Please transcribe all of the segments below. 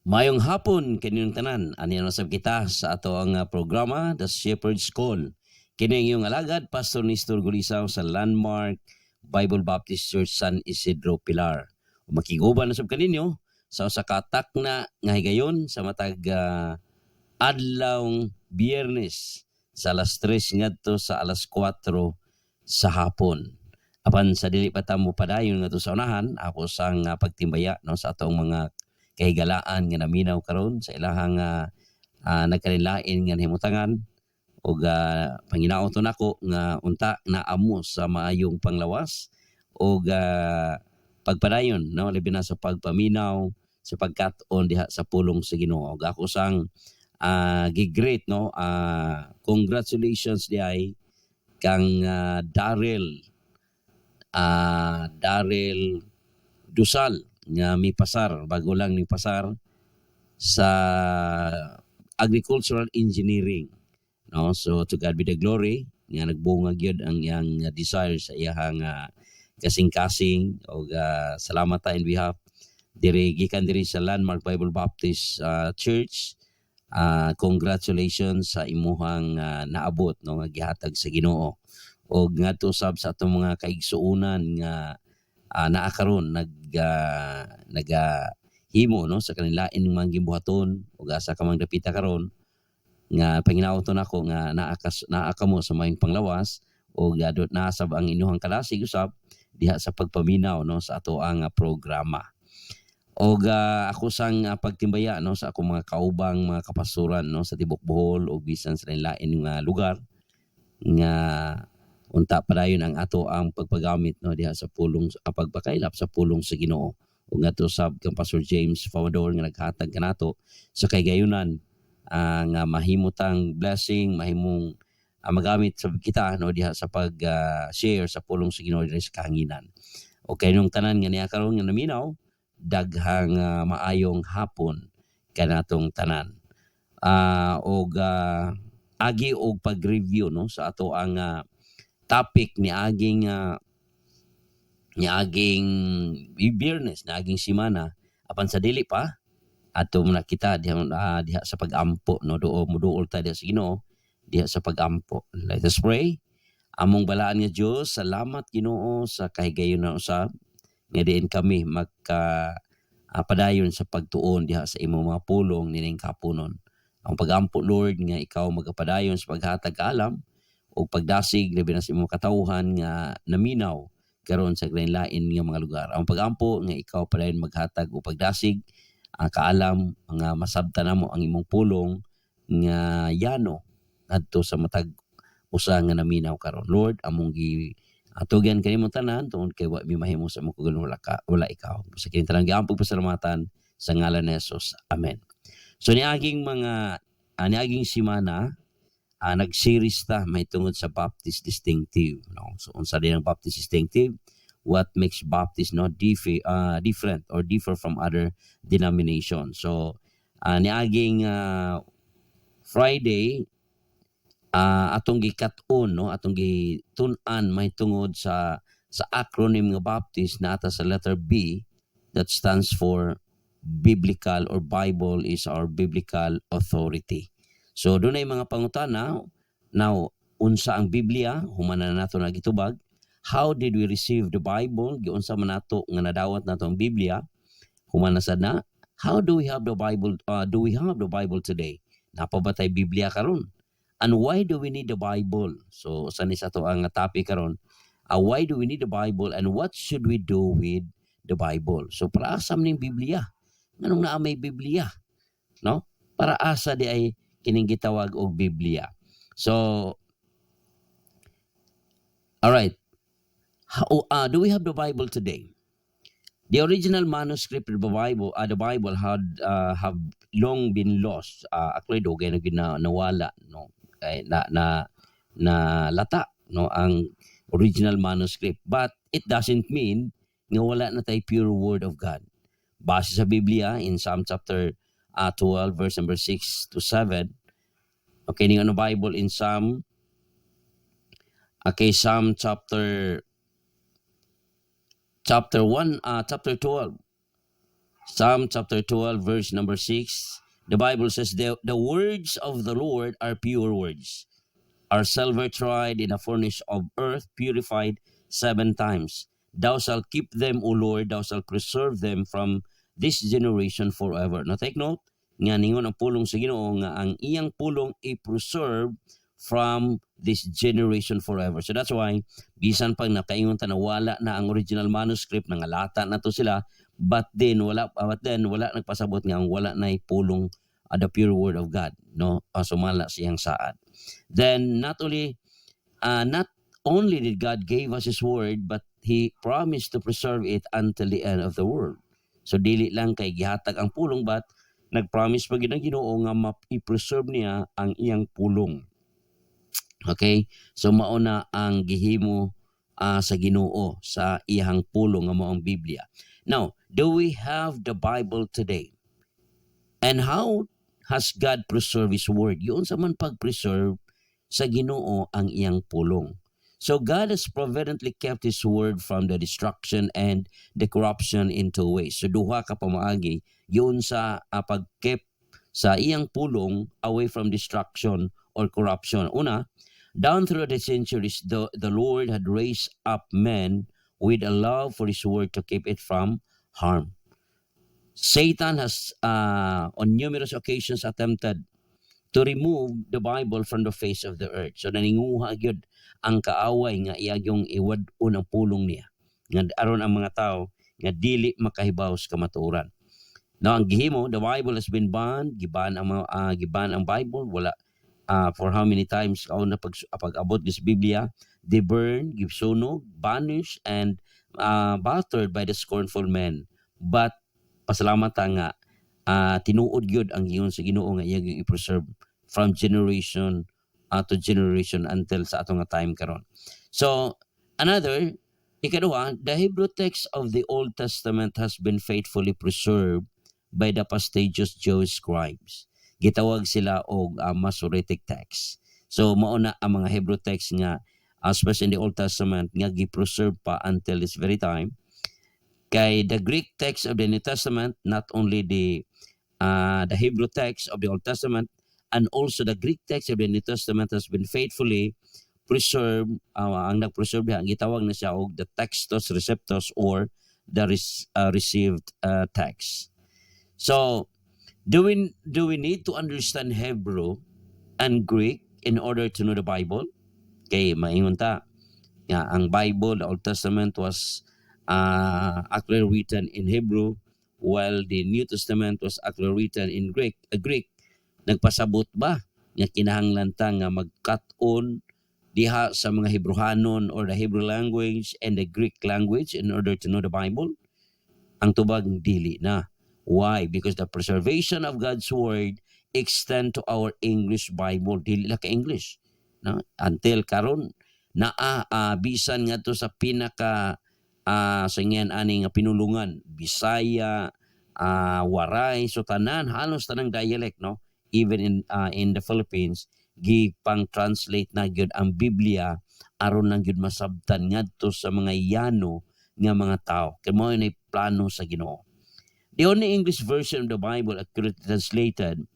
Mayong hapon kaninyong tanan, ani sab kita sa ato ang programa The Shepherd's Call. Kini iyong alagad Pastor Nestor Gulisaw sa Landmark Bible Baptist Church San Isidro Pilar. Makiguban na sab kaninyo sa usa ka takna nga higayon sa matag adlawng Biyernes sa alas 3 ngadto sa alas 4 sa hapon. Apan sa dili pa ta mo padayon ngadto sa unahan, ako sang pagtimbaya no sa atong mga kahigalaan nga naminaw karon sa ilahang nagkalilain nga himutangan ug panginaoton nako nga unta naamo sa maayong panglawas ug pagpadayon no labi na sa pagpaminaw sa pagkat-on diha sa pulong sa Ginoo. Ug ako sang gigreat no congratulations diay kang Daryl Dusal nga mipasar, bago lang ni pasar sa agricultural engineering. No? So to God be the glory nga nagbungag yun ang iyang desire sa iyang kasing-kasing o salamat ta in behalf gikan diri sa Landmark Bible Baptist Church. Congratulations sa imuhang naabot no nga gihatag sa Ginoo. O ngadto sab sa atong mga kaigsuonan nga naakaron himo no sa kanilain mga gimbuhaton ug asa ka mang dapita karon nga panginaoton ako nga naa mo sa mayong panglawas ug adot nasab ang inyong kalasig usab diha sa pagpaminaw no sa ato ang programa. Og ako sang pagtimbaya no sa akong mga kaubang mga kapasuran no sa tibok Bohol ug bisan sa lain nga lugar nga unta padayon ang ato ang pagpagamit no diha sa pulong pagpakailap sa pulong sa Ginoo. Ug ngadto sab kang Pastor James Fawador nga naghatag kanato sa kaygayonan nga mahimutang blessing, mahimong magamit sa kita no diha sa pag share sa pulong sa Ginoo diha sa kahanginan. O kayong tanan nga niya karon nga naminaw, daghang maayong hapon kanatong tanan. Og agi og pag-review no sa ato ang topic ni aging Biyernes na aging semana apan sa dili pa ato na kita diha sa pagampo no muduol ta diha sa Ginoo diha sa pagampo. Let us pray. Among balaan nga Dios, salamat Ginoo sa kahigayon na usab nga diin kami padayon sa pagtuon diha sa imong mga pulong nining kapunon. Ang pagampo Lord nga ikaw magapadayon sa paghatag kaalam o pagdasig labi na sa imong katawhan nga naminaw karon sa lain-lain nga mga lugar. Ang pagampo nga ikaw padayon maghatag o pagdasig kaalam nga masabtan namo ang imong pulong nga yano adto sa matag usa nga naminaw karon. Lord, among atugan kanimo tanan tungod kay wa mi mahimo sa imong kugon wala ikaw. Sa kining tanang giampog pasalamatan sa ngalan ni Jesus. Amen. So niaging semana nag-series ta may tungod sa Baptist distinctive no. So unsa din ang Baptist distinctive? What makes Baptist different or differ from other denominations? So niaging Friday atong gikat-on no, atong gitun-an may tungod sa acronym nga Baptist na ata sa letter B that stands for biblical or Bible is our biblical authority. So doon ay mga pangutana. Now, unsa ang Biblia? Human na nato nagitubag. How did we receive the Bible? Giunsa man nato nga nadawat nato ang Biblia? Human na sad na. How do we have the Bible? Do we have the Bible today? Napabatay Biblia karon. And why do we need the Bible? So sa to ang topic karon. Why do we need the Bible and what should we do with the Bible? So para asam ning Biblia? Nganong naa may Biblia? No? Para asa di ay kining gitawag og Biblia. So, all right. Do we have the Bible today? The original manuscript of the Bible had have long been lost. Actually, do kay nawala no. Kay na lata no ang original manuscript. But it doesn't mean nga wala na tay pure word of God. Base sa Biblia in Psalm chapter 12 verse number 6 to 7. Okay, ning ano Bible in Psalm chapter 1 chapter 12 Psalm chapter 12, verse number 6. The Bible says, the words of the Lord are pure words, are silver tried in a furnace of earth, purified 7 times. Thou shalt keep them, O Lord, thou shalt preserve them from this generation forever. Now take note, nga ningon ang pulong sa Ginoo nga ang iyang pulong i-preserve from this generation forever. So that's why, bisan pag nakaingon ta na wala na ang original manuscript, nangalata na to sila, but then wala nagpasabot nga ang wala na pulong the pure word of God, no? Sumala siyang saad. Then not only did God gave us His word, but He promised to preserve it until the end of the world. So dili lang kay gihatag ang pulong, but nagpromise pa gid ang Ginoo nga ma-preserve niya ang iyang pulong. Okay? So mauna ang gihimo sa Ginoo sa iyang pulong nga mao ang Biblia. Now, do we have the Bible today? And how has God preserved His word? Yun sa man pag-preserve sa Ginoo ang iyang pulong. So God has providently kept His word from the destruction and the corruption in 2 ways. So duha ka pamaagi yun sa pag-keep sa iyang pulong away from destruction or corruption. Una, down through the centuries, the Lord had raised up men with a love for His word to keep it from harm. Satan has on numerous occasions attempted to remove the Bible from the face of the earth. So naninguha gyud ang kaaway nga iyagong iwad-on ang pulong niya. Nga aron ang mga tao nga dili makahibaw sa kamatuoran. Now ang gihimo, the Bible has been banned, giban ang Bible, wala for how many times na pag-abot sa Biblia, they burn, give sunog, banish, and battered by the scornful men. But pasalamat nga tinuod gyud ang giyon sa Ginoo nga iyang i-preserve from generation to generation until sa atong time karon. So another, ikaduha, the Hebrew text of the Old Testament has been faithfully preserved by the prestigious Jewish scribes. Gitawag sila og Masoretic text. So mao na ang mga Hebrew text nga especially in the Old Testament nga gi-preserve pa until this very time. Kay the Greek text of the New Testament, not only the Hebrew text of the Old Testament and also the Greek text of the New Testament has been faithfully preserved. Ang nag-preserve ang gitawag na siya og the textus receptus or the received text. So do we need to understand Hebrew and Greek in order to know the Bible? Kay maingon ta nga ang Bible, the Old Testament was actually written in Hebrew, while the New Testament was actually written in Greek. Nagpasabot ba nga kinahanglan ta nga mag-cut-on diha sa mga Hebrewanon or the Hebrew language and the Greek language in order to know the Bible? Ang tubag, dili na. Why? Because the preservation of God's word extend to our English Bible. Dili la ka English. No? Until karon bisan nga to sa pinaka sa ngayon ani nga pinulungan, Bisaya, Waray, so tanan halos tanang dialect, no? Even in the Philippines, gipang translate na gyud ang Biblia aron lang gyud masabtan ngadto sa mga yano nga mga tao. Kay mao ni plano sa Ginoo. The only English version of the Bible accurately translated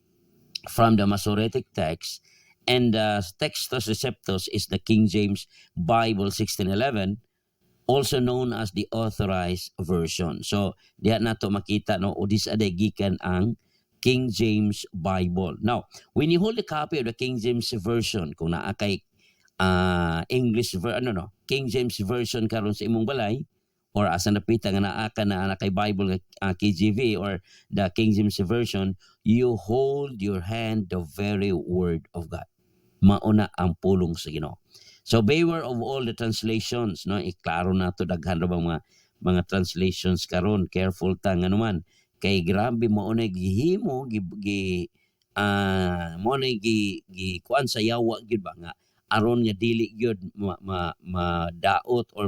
from the Masoretic text and the Textus Receptus is the King James Bible 1611, also known as the Authorized Version. So diha nato makita, no, this aday gikan ang King James Bible. Now, when you hold a copy of the King James Version, kung naa kay King James Version karon sa imong balay, or asa napita nga naa ka na kay Bible KJV or the King James Version, you hold your hand the very word of God. Mauna ang pulong sa Ginoo. So beware of all the translations, no? Iklaro nato daghan ra bang mga translations karon, careful ta nga naman kay grabe mao na gihimo kuan sa yawa gyud ba nga aron nga dili gyud madaot or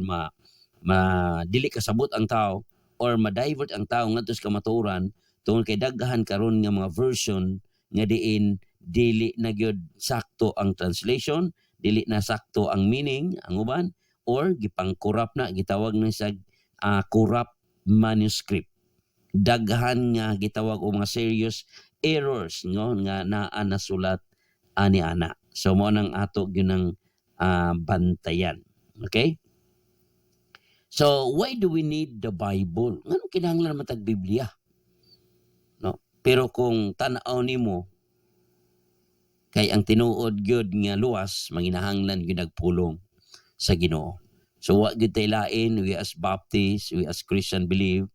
dili kasabot ang tao or ma-divert ang tao ngadto sa kamatuoran tungod kay daghan karon nga mga version nga diin dili na gyud sakto ang translation, dili na sakto ang meaning, ang uban, or gipang-corrupt na, gitawag na sa corrupt manuscript. daghan nga gitawag og mga serious errors nga naa nasulat ani ana. So mo nang ato gyud bantayan. Okay? So why do we need the Bible? Ngano kinahanglan matag Biblia? No? Pero kung tan-aw nimo kay ang tinuod gyud nga luwas manginahanglan gyud nagpulong sa Ginoo. So wa gyud tay lain, we as Baptists, we as Christian believe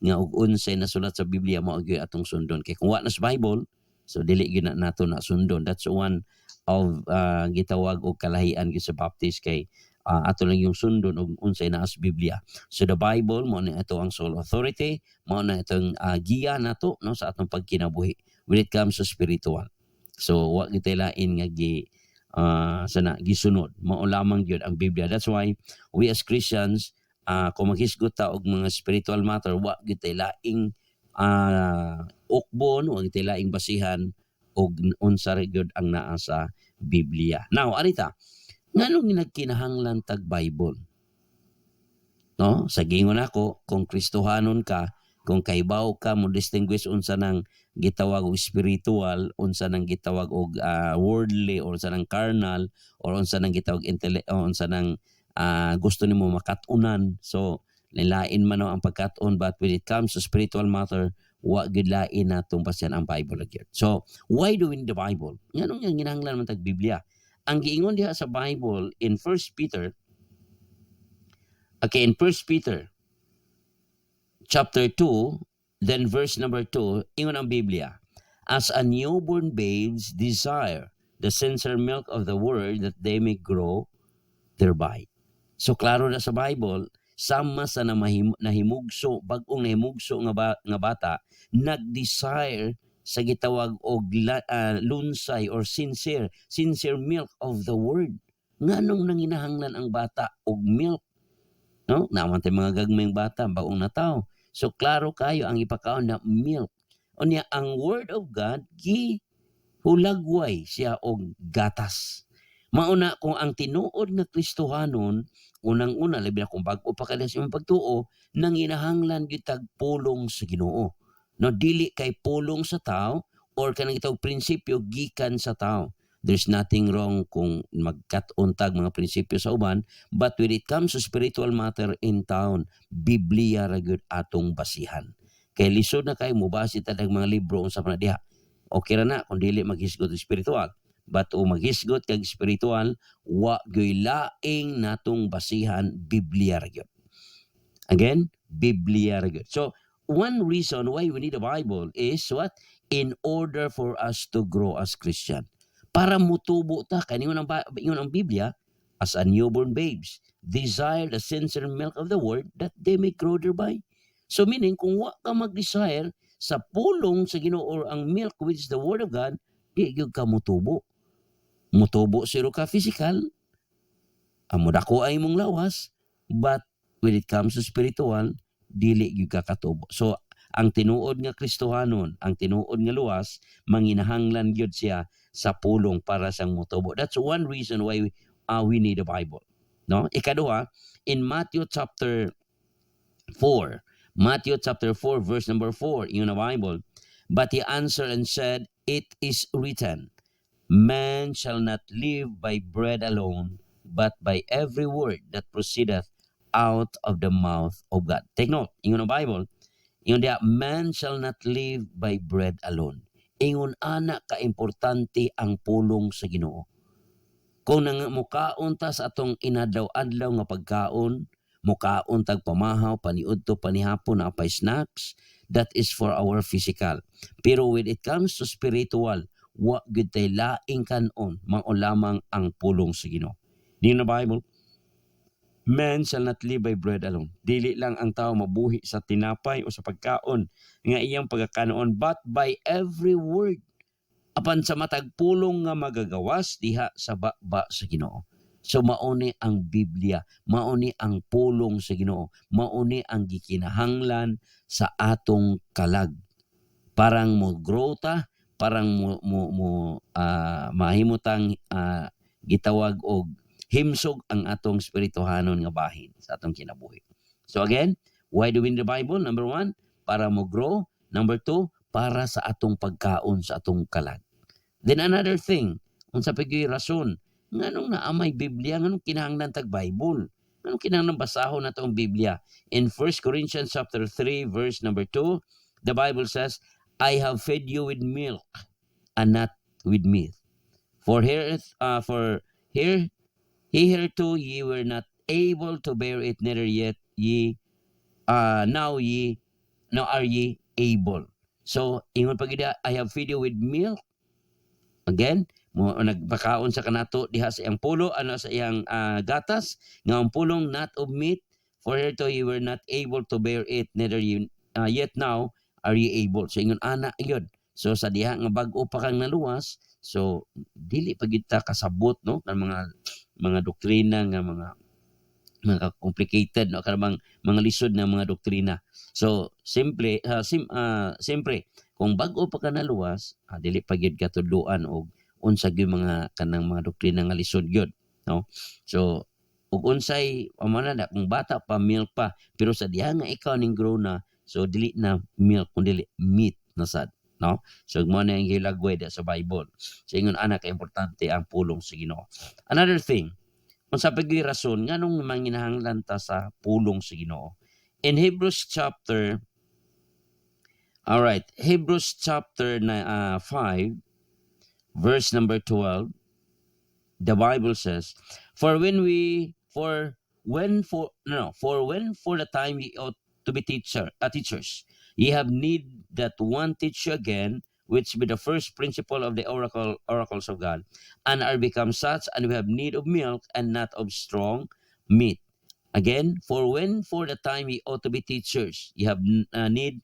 nga og unsay nasulat sa Biblia mao gyud atong sundon. Kay kung wa na sa Bible, so dili gyud na nato na sundon. That's one of gitawag og kalahian gyud sa Baptist kay ato lang yung sundon og unsay naa sa Biblia. So the Bible mo na ito ang sole authority, mo na itong giya nato no sa atong pagkinabuhi when it comes to spiritual. So wa gyud tay lain nga sana gisunod mao lamang gyud ang Biblia. That's why we as Christians kung maghisgot ta og mga spiritual matter wa gyud tay laing ukbon wa gyud tay laing basihan og unsa ra gyud ang naa sa Biblia. Now arita nganong nagkinahanglan tag Bible? No, sa gingon ako kung Kristohanon ka, kung kaibaw ka mo distinguish unsa nang gitawag og spiritual, unsa nang gitawag og worldly, or unsa nang carnal, or unsa nang gitawag unsa nang gusto nimo makat-unan. So lain man ang pagkat-on, but when it comes to spiritual matter, wa gyud lain natong basyan ang Bible gyud. So why do we need the Bible? Nganong nga ginahanglan man tag Biblia? Ang giingon diha sa Bible in 1 Peter, in 1 Peter chapter 2, then verse number 2, ingon ang Biblia, as a newborn babes desire the sincere milk of the word that they may grow thereby. So klaro na sa Bible, sama sa nahimugso, bagong nahimugso nga bata, nag-desire sa gitawag og lunsay or sincere milk of the word. Nganong nanginahanglan ang bata og milk? No? Naman tayo mga gagmayng bata, baong nataw. So klaro kayo ang ipakaon na milk. O niya, ang word of God, hulagway siya og gatas. Mauna kung ang tinuod nga Kristohanon, unang-una, labi na kung bago pa kaya sa pagtuo, nanginahanglan gyud tag pulong sa Ginoo. No, dili kay pulong sa tao or kanang itawag prinsipyo gikan sa tao. There's nothing wrong kung magkat-untag mga prinsipyo sa uban, but when it comes to spiritual matter in town, Biblia ra gyud atong basihan. Kay lisod na kay mubasi ta dag mga libro unsa pa na diha. Okay ra na kung dili maghisgot og spiritual, but o maghisgot kag spiritual, wa gyud laing natong basihan, Biblia ra gyud. Again, Biblia ra gyud. So one reason why we need a Bible is what? In order for us to grow as Christian. Para mutubo ta, kaningon ang Biblia, as a newborn babes, desire the sincere milk of the word that they may grow thereby. So meaning, kung wa ka mag-desire sa pulong sa Ginoo or ang milk which is the word of God, di gyud ka mutubo. Mutubo siro ka physical, amo dako ay mong lawas, but when it comes to spiritual, dili gyud ka katubo. So ang tinuod nga Kristohanon, ang tinuod nga luwas, manginahanglan gyud siya sa pulong para siyang mutubo. That's one reason why we need a Bible. No? Ikaduha, in Matthew chapter 4 verse number 4, in the Bible, but he answered and said, it is written, man shall not live by bread alone, but by every word that proceedeth out of the mouth of God. Take note, in the Bible, ingon diha, man shall not live by bread alone. Ingon ana ka importante ang pulong sa Ginoo. Kung mukaon ta sa atong inadlaw-adlaw nga pagkaon, mukaon tag pamahaw, paniudto, panihapon na apay snacks, that is for our physical. Pero when it comes to spiritual, wa gyud tay laing kanon, mao lamang ang pulong sa Ginoo. Din na Bible, man shall not live by bread alone. Dili lang ang tao mabuhi sa tinapay o sa pagkaon nga iyang pagkakanoon, but by every word apan sa matag pulong nga magagawas diha sa baba sa Ginoo. So mauni ang Biblia, mauni ang pulong sa Ginoo, mauni ang gikinahanglan sa atong kalag. Parang mo grow ta, parang mahimutang gitawag og himsog ang atong spirituhanon nga bahin sa atong kinabuhi. So again, why do we need the Bible? Number one, para mo grow. Number 2, para sa atong pagkaon sa atong kalag. Then another thing, unsa pagyoy rason, nganong naamay Biblia, nganong kinahanglan tag Bible? Nganong kinahanglan basahon nato ang Biblia? In 1 Corinthians chapter 3 verse number 2, the Bible says, I have fed you with milk and not with meat. For here hitherto ye were not able to bear it, neither yet now are ye able. So ingon pag I have fed you with milk. Again, nagpakaon sa kanato diha sa iyang pulo, sa iyang gatas, nga ang pulong not of meat, for hitherto ye were not able to bear it, neither yet now are ye able. So ingon ana yun. So sa diha nga bag-o pa kang naluwas, so dili pa gid ta kasabot no ng mga doktrina nga mga complicated no kanang mga lisod na mga doktrina. So simple kung bag-o pa ka naluwas, dili pa gyud ka tudloan og unsa gyud mga kanang mga doktrina nga lisod gyud, no? So ug unsay amana na kung bata pa milk pa, pero sa diha nga ikaw ning grow na, so dili na milk kundi meat na sad, no? So mo na yung gilagway sa Bible. So ingon ana ka importante ang pulong sa Ginoo. Another thing, unsa pagyoy rason nganong manginahanglan ta sa pulong sa Ginoo? In Hebrews chapter 5 verse number 12, the Bible says, for when for the time ye ought to be teachers, ye have need that one teach you again, which be the first principle of the oracles of God, and are become such, and we have need of milk and not of strong meat. Again, for the time ye ought to be teachers, ye have need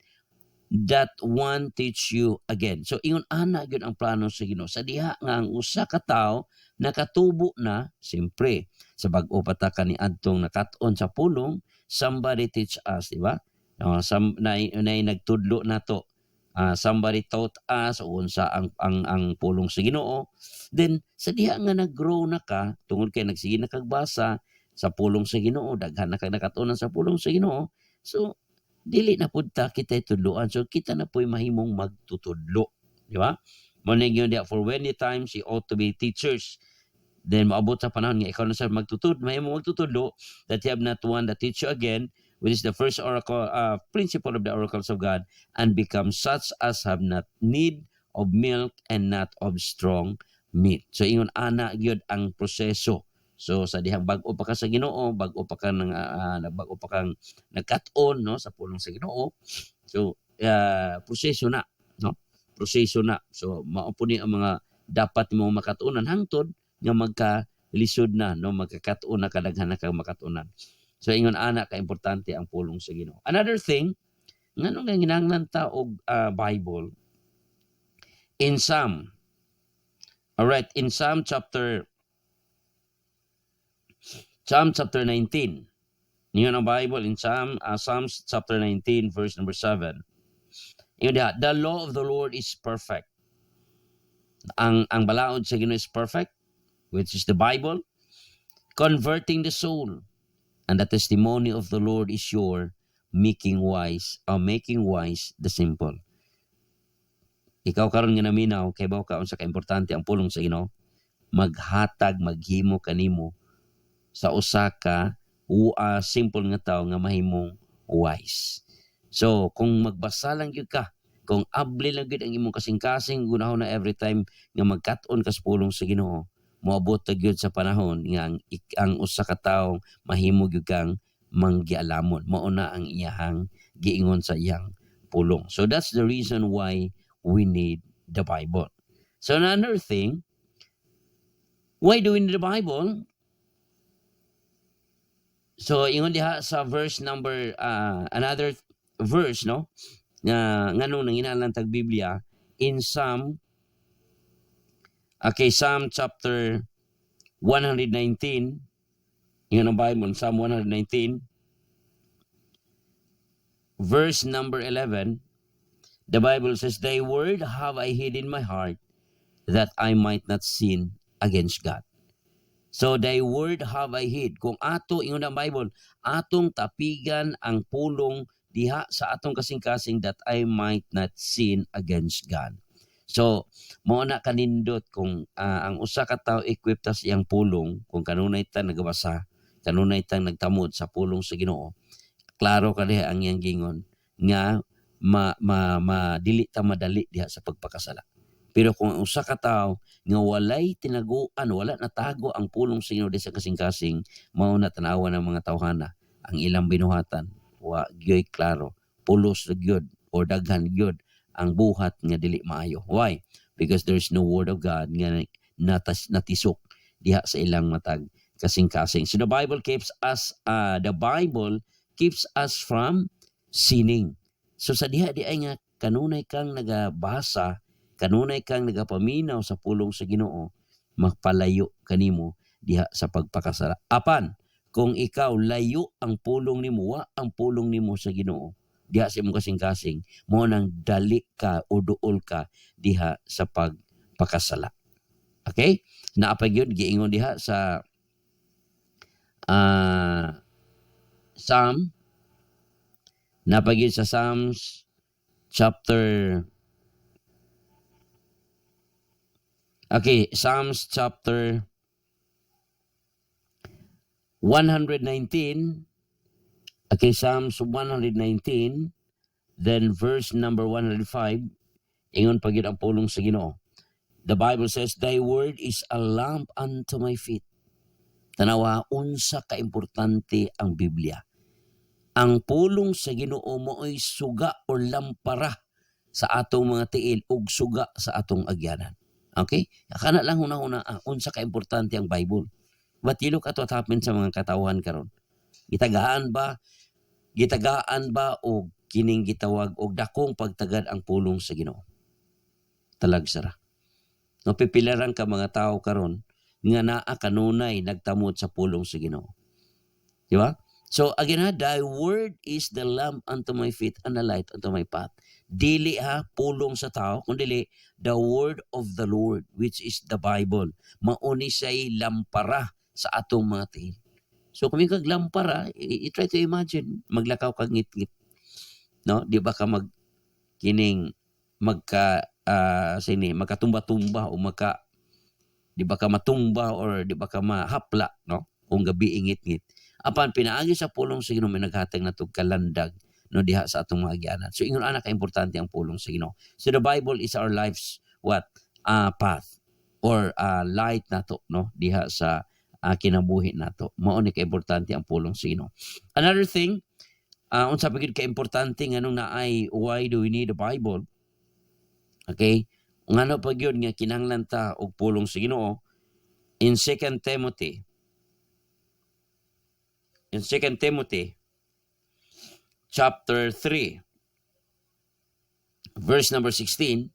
that one teach you again. So ingon ana gyud ang plano sa Ginoo. Sa diha nga ang usa ka tawo nakatubo na, simpre sa bag-o pa ta kani adtong nakat-on sa pulong, somebody teach us, di ba? Nagtudlo nato. Somebody taught us unsa ang pulong sa Ginoo. Then sa diha nga nag-grow na ka, tungod kay nagsige na kag basa sa pulong sa Ginoo, daghan na kag nakatunan sa pulong sa Ginoo. So dili na pud ta kita tudloan, so kita na po'y mahimong magtutudlo, di ba? Mo ning yun dia, for many times you ought to be teachers, then maabot sa panahon nga ikaw na sa mahimong magtutudlo, that you have not one that teach you again, which is the first principle of the oracles of God, and become such as have not need of milk and not of strong meat. So ingon ana gyud ang proseso. So sa dihang bag-o pa ka sa Ginoo, bag-o pa kang nagkat-on no sa pulong sa Ginoo. So proseso na, no? Proseso na. So mao po ni ang mga dapat mo makatunan hangtod nga magkalisod na, no, magkakat-on na kadaghan na kang makatunan. So ingon ana ka importante ang pulong sa Ginoo. Another thing, ngano nga ginahanglan ta og Bible in Psalm. All right, in Psalm chapter 19. Niyo ang Bible in Psalms chapter 19 verse number 7. The law of the Lord is perfect. Ang balaod sa Ginoo is perfect, which is the Bible, converting the soul. And the testimony of the Lord is sure, making wise the simple. Ikaw karon nga naminaw kay baw ka unsa ka importante ang pulong sa Ginoo, maghimo kanimo sa usa ka simple nga tawo nga mahimong wise. So kung magbasa lang gyud ka, kung abli lang gyud ang imong kasing-kasing gunahon na every time nga magkat-on ka sa pulong sa Ginoo, moabot ta gyud sa panahon nga ang usa ka tawo mahimo gyud kang manggialamon. Mao na ang iyahang giingon sa iyang pulong. So that's the reason why we need the Bible. So another thing, why do we need the Bible? So ingon diha sa verse number another verse, no, nganong nanginahanglan tag Biblia in Psalm chapter 119. Ingon ang Bible, Psalm 119 verse number 11. The Bible says, thy word have I hid in my heart, that I might not sin against God. So thy word have I hid. Kung ingon ang Bible, atong tapigan ang pulong diha sa atong kasing-kasing that I might not sin against God. So, mao na kanindot kung ang usa ka tawo equipped ta sa iyang pulong, kung kanunay ta nagabasa, kanunay ta nagtamod sa pulong sa Ginoo, klaro ka diha ang iyang gingon nga dili ta madali diha sa pagpakasala. Pero kung ang usa ka tawo nga walay tinaguan, wala natago ang pulong sa Ginoo diha sa kasing-kasing, mao na tanawa ng mga tawhana ang ilang binuhatan wa gyoy klaro, pulos na gyud or daghan gyud ang buhat nga dili maayo. Why? Because there's no word of God nga natisok diha sa ilang matag kasing-kasing. So the Bible keeps us from sinning. So sa diha di ay nga kanunay kang nagabasa, kanunay kang nagapaminaw sa pulong sa Ginoo, magpalayo kanimo diha sa pagpakasala. Apan kung ikaw layo ang pulong nimo, wa ang pulong nimo sa Ginoo, diha sa imong kasing-kasing, mo nang dali ka o duol ka diha sa pagpakasala. Okay? Naapag yun, giingon diha sa napag yun sa Psalms chapter chapter 119. Okay, Psalms 119, then verse number 105, ingon pag yun ang pulong sa Ginoo. The Bible says, Thy word is a lamp unto my feet. Tanawa, unsa ka importante ang Biblia. Ang pulong sa Ginoo mo ay suga o lampara sa atong mga tiil ug suga sa atong agyanan. Okay? Kana lang una-una, unsa ka importante ang Bible. But you look at what happened sa mga katawhan karon. Gitagaan ba o kining gitawag og dakong pagtagad ang pulong sa Ginoo? Talagsara. No, pipilaran ka mga tao karon nga naa kanunay nagtamod sa pulong sa Ginoo. Di ba? So again, thy word is the lamp unto my feet and the light unto my path. Dili pulong sa tao, kundi the word of the Lord, which is the Bible. Mauni siya'y lampara sa atong mga tiil. So kung kag lampara, try to imagine, maglakaw kag ngit-ngit. No? Di ba ka magkatumba-tumba o di ba ka matumba or di ba ka mahapla, no? Kung gabi ingit-ngit. Apan pinaagi sa pulong sa Ginoo may naghatag na kalandag no diha sa atong mga agyanan. So ingon ana ka importante ang pulong sa Ginoo. So the Bible is our life's path or light nato, no, diha sa kinabuhi nato. Mao ni ka importante ang pulong sa Ginoo. Another thing, unsa pa gid ka importante nganong naay why do we need a Bible? Okay? Ngano pa gyud nga kinahanglan ta og pulong sa Ginoo in 2 Timothy chapter 3 verse number 16.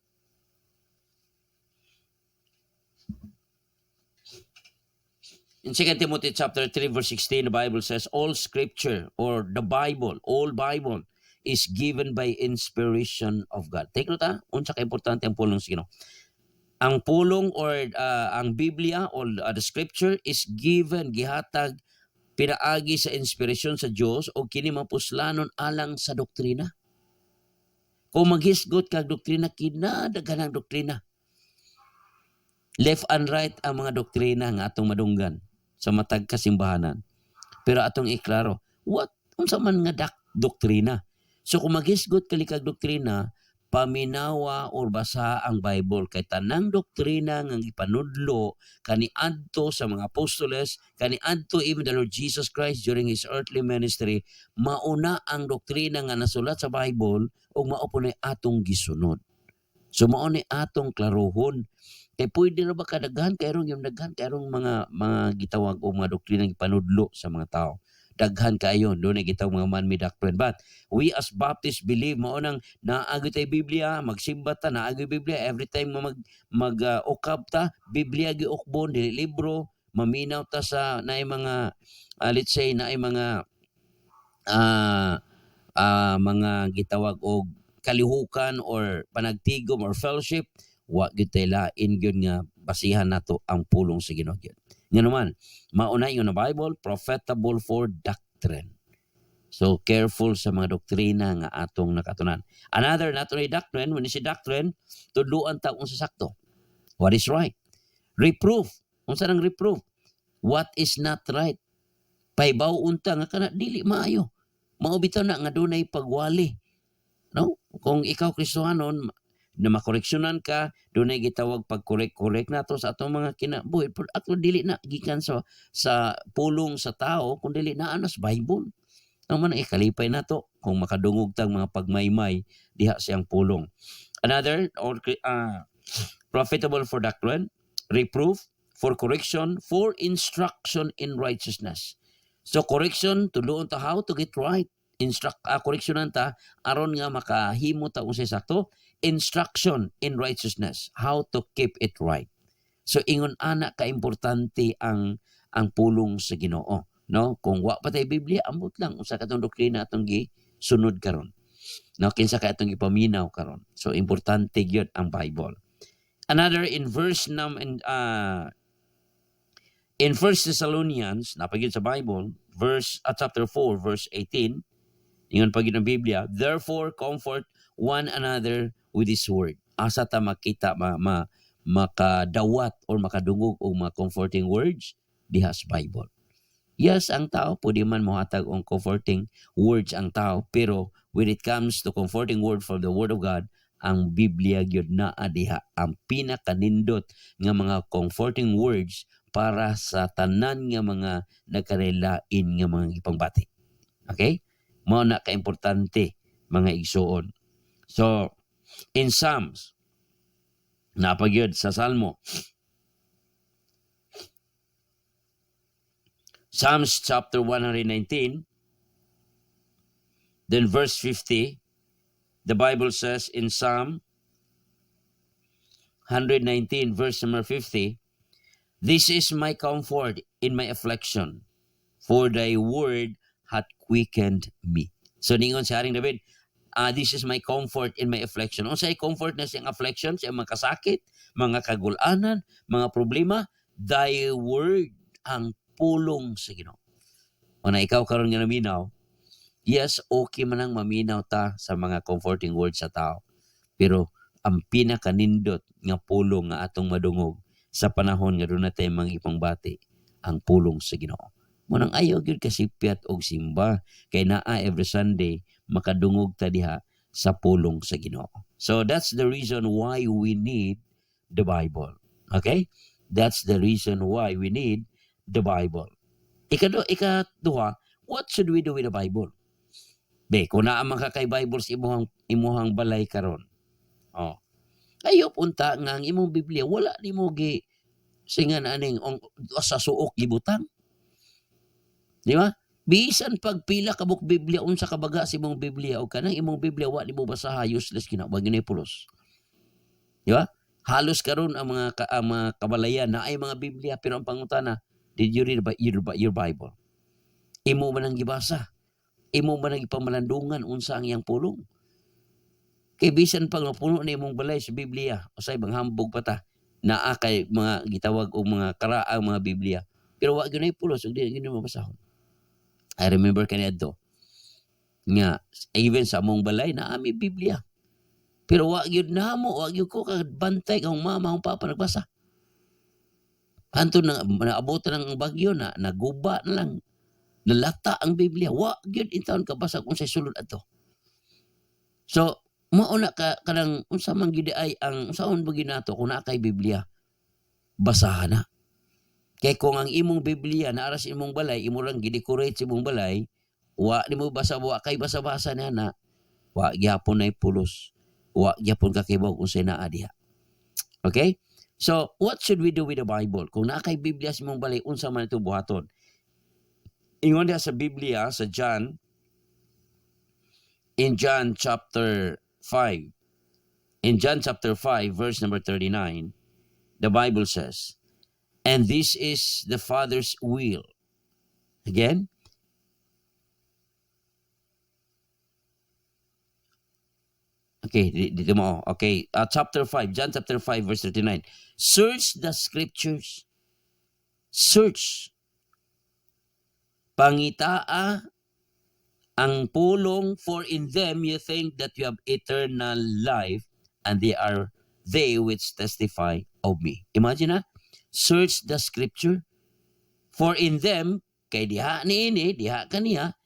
In 2 Timothy chapter 3 verse 16, the Bible says, all scripture or the Bible, all Bible is given by inspiration of God. Take note unsa ka importante ang pulong sa Ginoo. Ang pulong or ang Biblia or the scripture is given, gihatag, pinaagi sa inspirasyon sa Dios o kini mapuslanon alang sa doktrina. Kung maghisgot kag doktrina, kinadaghan ang doktrina. Left and right ang mga doktrina nga atong madunggan sa matag kasimbahanan. Pero atong iklaro, unsa man nga doktrina? So kung maghisgot kali kag doktrina, paminawa or basa ang Bible kay tanang doktrina nga gipanudlo kaniadto sa mga apostoles, kaniadto even the Lord Jesus Christ during his earthly ministry, mauna ang doktrina nga nasulat sa Bible ug mao po atong gisunod. So mao ni atong klarohon. Kay pwede ra ba kadaghan kayrong yung daghan kayrong mga gitawag o mga doktrina gipanudlo sa mga tao. Daghan kayo doon ay gitawag mga man-made doctrine. But we as Baptists believe mao nang naagi tay Biblia, magsimba ta naagi Biblia every time mag-ukab ta, Biblia giukbon dili libro, maminaw ta sa naay mga let's say naay mga mga gitawag og kalihukan or panagtigom or fellowship, wa gyud tay lain gyud nga basihan nato ang pulong sa Ginoo. Nga naman, maunay yung Bible, profitable for doctrine. So careful sa mga doktrina nga atong nakatunan. Another, not only doctrine, when you say doctrine, tudluan ta kung sa sakto. What is right? Reproof. Unsa nang reproof? What is not right? Paibaw unta nga kana dili maayo. Mao bitaw na nga dunay pagwali. No? Kung ikaw Kristohanon na makoreksyonan ka, dunay gitawag pagkorek-korek nato sa atong mga kinabuhi. Pero ato dili na gikan sa pulong sa tao, kung dili na anas Bible. Naman ikalipay nato kung makadungog tang mga pagmaymay diha siyang pulong. Another, or profitable for doctrine, reproof, for correction, for instruction in righteousness. So correction, tuloon ta how to get right. Correctionan ta aron nga makahimo ta unsay sakto. Instruction in righteousness, how to keep it right. So ingon ana ka importante ang pulong sa Ginoo, no? Kung wa pa tay Biblia, ambot lang usa katong doktrina atong gisunod karon. No, kinsa kay atong ipaminaw karon. So importante gyud ang Bible. Another in in 1 Thessalonians, napagid sa Bible, chapter 4, verse 18, ingon pagid ng Biblia, therefore comfort one another with this word. Asa ta makita makadawat or makadungog og mga comforting words diha sa Bible. Yes, ang tao pwede man mohatag og comforting words ang tao, pero when it comes to comforting word from the Word of God, ang Biblia gyud naa diha ang pinakanindot nga mga comforting words para sa tanan nga mga nagkarelain nga mga ipangbati. Okay? Mao na ka-importante mga igsuon. So, in Psalms, napagyud sa Salmo, Psalms chapter 119, then verse 50, the Bible says in Psalm 119, verse number 50, this is my comfort in my affliction, for thy word hath quickened me. So ningon si Haring David, this is my comfort in my affliction. Unsay comfort na siyang affliction, siyang mga kasakit, mga kagulanan, mga problema, thy word ang pulong sa Ginoo. O na ikaw karon nga naminaw, yes, okay man ang maminaw ta sa mga comforting words sa tao. Pero ang pinakanindot nga pulong nga atong madungog sa panahon nga doon natin mga ipangbati, ang pulong sa Ginoo. Munang ayaw gyud kasipyat og simba, kay naa every Sunday makadungog ta diha sa pulong sa Ginoo. So that's the reason why we need the Bible. Okay? That's the reason why we need the Bible. Ikaduha, what should we do with the Bible? Be, kung naa man ka kay Bible sa imuhang balay karon. Oh. Ayo punta nga ang imong Biblia wala nimo gi singan aning sa suok gibutang. Di ba? Bisan pagpila ka buk Biblia unsa kabaga sa imong Biblia o kanang imong Biblia wa nimo basaha useless kinabang ni pulos. Di ba? Halos karon ang mga kabalayan na ay mga Biblia pero ang pangutana, did you read your Bible? Imo man ang gibasa. Imo man ang ipamalandungan unsa ang iyang pulong. Kay bisan pag napuno na imong balay sa Biblia, usay bang hambog pa ta, naa kay mga gitawag og mga karaang mga Biblia. Pero wa gyud pulos ug dili gyud mabasahon. I remember kanadto nga even sa among balay na ami Biblia. Pero wa gyud namo, wa gyud ko kabantay kang mama ug papa nagbasa. Anto na naabot ng bagyo na naguba na lang. Nalata ang Biblia. Wa gyud intawon kabasa kung say sulod ato. So mauna kanang unsa man gyud ay ang unsaon ba ginato kung naa kay Biblia basahan na. Kay kung ang imong Biblia naara sa imong balay, imo lang gi-decorate sa imong balay, wa nimo basa, wa kay basa-basa na wa gyapon nay pulos. Wa gyapon ka kibaw kung say naa diha. Okay? So, what should we do with the Bible? Kung naa kay Biblia sa imong balay, unsa man ito buhaton? Ingon diha sa Biblia sa John, in John chapter 5. In John chapter 5, verse number 39, the Bible says, and this is the Father's will. Again. Okay, dito mo. Okay, chapter 5, John chapter 5, verse 39. Search the scriptures. Search. Pangitaa Ang pulong, for in them you think that you have eternal life, and they which testify of me. Imagine search the scripture. For in them, kay diha niini, diha kaniya,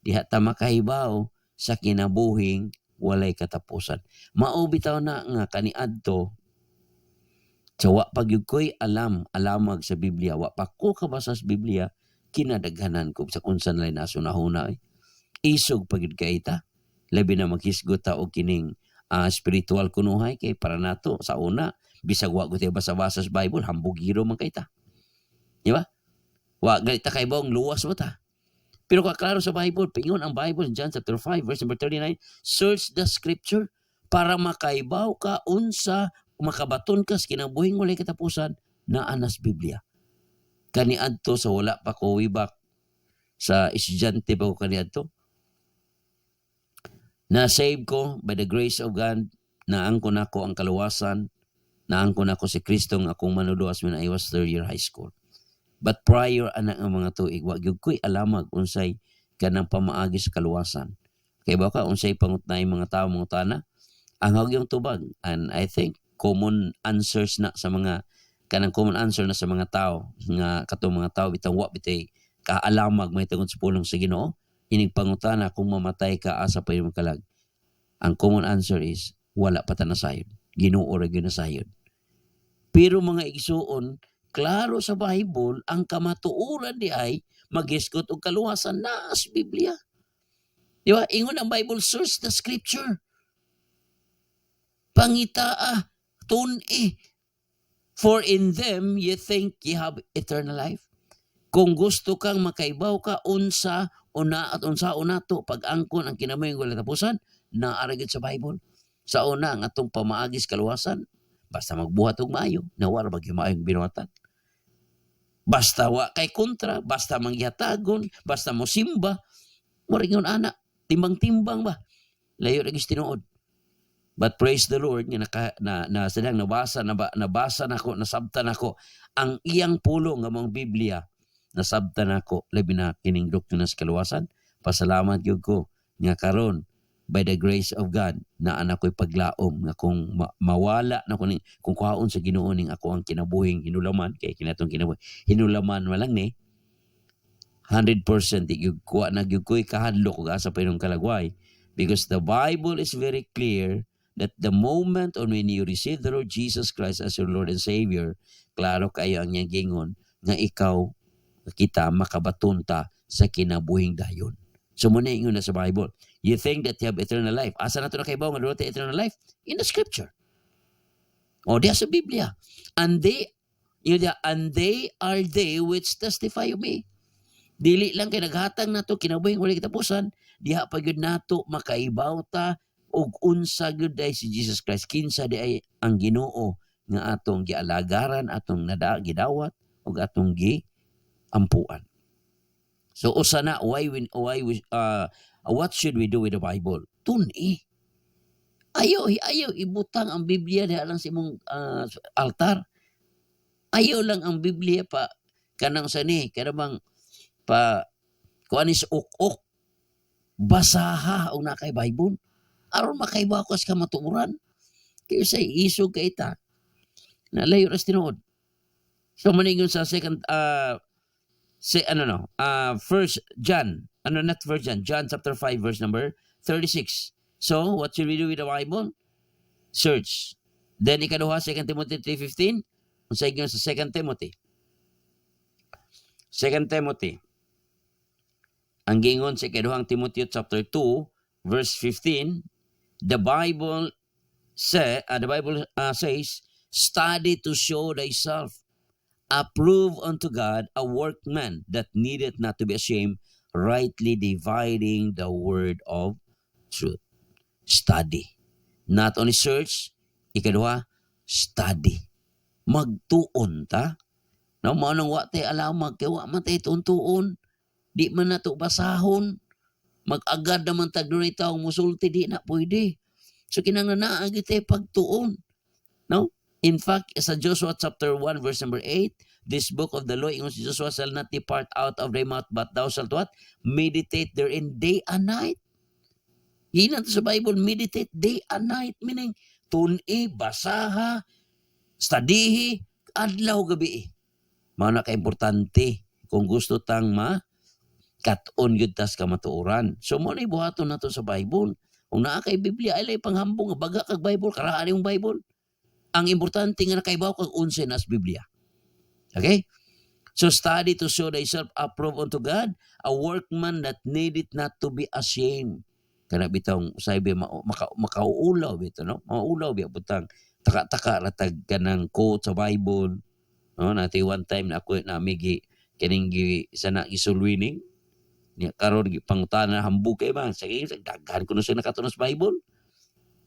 diha ta makahibaw sa kinabuhing walay katapusan. Mao bitaw na nga kaniadto, sa wa pagyud ko'y alamag sa Biblia, wa pa ko kabasa sa Biblia, kinadaghanan ko sa kunsan lay nasunahuna. Isog pagyud kay ta, labi na maghisgot ta og kining spiritual kunuhay kay para nato sa una bisag wa gud basa-basa sa Bible, hambugiro man kay ta. Di ba? Wa galita kay bawang luwas mo ta. Pero kaklaro sa Bible, pingon ang Bible, John chapter 5, verse number 39, search the scripture para makaibaw ka unsa, makabaton ka sa kinabuhing walay katapusan na anas Biblia. Kaniadto sa wala pa ko wibak sa estudyante ba ko kaniadto. Na-save ko by the grace of God, naangkon ako ang kaluwasan, naangkon ako si Kristo ng akong manuduas when I was third year high school. But prior anak ang mga tuig, wa gyud ko'y alamag unsay kanang pamaagi sa kaluwasan. Kay ba ka unsay pangutnay mga tao mga tana, ang hagyong tubag, and I think common answers na sa mga kanang common answer na sa mga tao nga katong mga tao bitang wa bitay kaalamag may tungod sa pulong sa Ginoo. Inig pangutana kung mamatay ka asa pa yung kalag. Ang common answer is wala pa ta nasayod. Ginoo ra gyud nasayod. Pero mga igsuon, klaro sa Bible ang kamatuoran di ay maghisgot og kaluwasan na sa Biblia. Di ba? Ingon ang Bible, search the scripture. Pangitaa, tun-i. For in them you think you have eternal life. Kung gusto kang makaibaw ka unsa una at unsa unato pag-angkon ang kinamayong walay tapusan, naara gyud sa Bible. Sa una ang atong pamaagis kaluwasan, basta magbuhat og maayo, nawara bagyo maayong binuhatan. Basta wa kay kontra, basta mangyatagon, basta mo simba, moringon ana, timbang-timbang ba? Layo ra gyud tinuod. But praise the Lord, nga sadang nabasa nako, nasabtan nako ang iyang pulong nga mga Biblia. Nasabtan nako labi na kining doktrina sa kaluwasan. Pasalamat gyud ko nga karon by the grace of God na anak ko'y paglaom nga kung mawala na kung kuhaon sa Ginoo ning ako ang kinabuhing hinulaman kay kinatong kinabuhi hinulaman walang ni 100% gyud kuha na gyud ko'y kahadlok ug asa pa inong kalagway, because the Bible is very clear that the moment on when you receive the Lord Jesus Christ as your Lord and Savior, klaro kayo ang iyang gingon nga ikaw kita makabatunta sa kinabuhing dayon. So muna ingon na sa Bible, you think that you have eternal life. Asa na ito na kaibaw nga doon eternal life? In the scripture. O diya sa Biblia. And they are they which testify of me. Dili lang kay naghatag nato kinabuhing walay katapusan, diha pa gyud nato makaibaw ta og unsa gyud day si Jesus Christ, kinsa di ay ang Ginoo nga atong gialagaran, atong gidawat ug atong ampuan. So usa na what should we do with the Bible? Tun-i. Ayaw ibutang ang Biblia diha lang sa imong altar. Ayaw lang ang Biblia pa kanang sani kanang pa kuan is ok basaha og na kay Bible aron makaibaw ka sa kamatuoran. Kaya sa isog kay ta na layo ra tinuod. So maningon sa First John, John chapter 5 verse number 36. So, what should we do with the Bible? Search. Then ikaduha 2 Timothy 3:15. Unsay gyud sa 2 Timothy. 2 Timothy. Ang gingon sa ikaduhang Timothy chapter 2 verse 15, the Bible says, study to show thyself approved unto God, a workman that needeth not to be ashamed, rightly dividing the word of truth. Study. Not only search, ikaduha, study. Magtuon ta. No, manang wa tay alamag kay wa man tay tuon. Di man nato basahon. Mag-agad naman tag dunay taong musulti, di na pwede. So kinahanglan na tay pagtuon. No? In fact, sa Joshua chapter 1 verse number 8, this book of the law, ingon si Joshua, shall not depart out of thy mouth, but thou shalt what? Meditate therein day and night. Hinan sa Bible, meditate day and night, meaning tun-i, basaha, studihi, adlaw gabi. Mao na ka-importante kung gusto tang kat-on yun tas kamatuoran. So mo na ibuhaton nato sa Bible. Kung naa kay Biblia, ay lay panghambong, baga kag Bible, karaan yung Bible. Ang importante nga nakaibaw kag unsa nas Biblia. Okay? So study to show thyself approved unto God, a workman that needeth not to be ashamed. Kana bitong sabi makauulaw bito, no? Maulaw biya butang taka-taka ratag kanang quote sa Bible. No, nati one time na ako na migi kining sana isulwining. Niya karon pangutana hambog kay ba sige daghan ko na siya nakatunos Bible.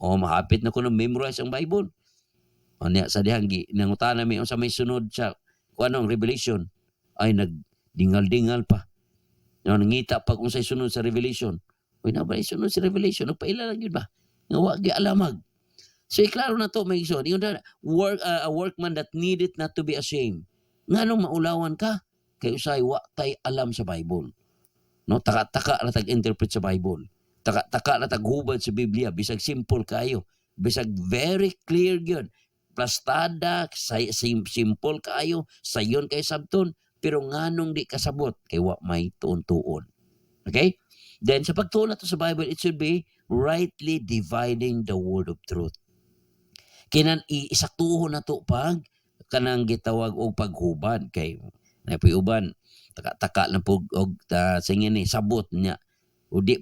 O mahapit na ko na memorize ang Bible. O niya sa dihang nangutana mi unsa may sunod sa kuanong Revelation ay nagdingal-dingal pa. No, nangita pa kung sa sunod sa Revelation. Uy na ba sunod sa Revelation nagpaila lang yun ba? Nga wa gi alamag. So klaro na to may ison. Yung a workman that needed not to be ashamed. Nganong maulawan ka? Kay usay wa tay alam sa Bible. No, taka-taka ra tag-interpret sa Bible. Taka-taka ra tag-hubad sa Biblia bisag simple kayo. Bisag very clear gyud. Plastada, simple kayo, sayon kay sabton, pero nganong di kasabot kay wa may tuon-tuon. Okay? Then sa pagtuon nato sa Bible, it should be rightly dividing the word of truth. Kinan isaktuhon nato pag kanang gitawag og paghubad kay napiuban taka-taka lang po og singin ni sabot niya. O di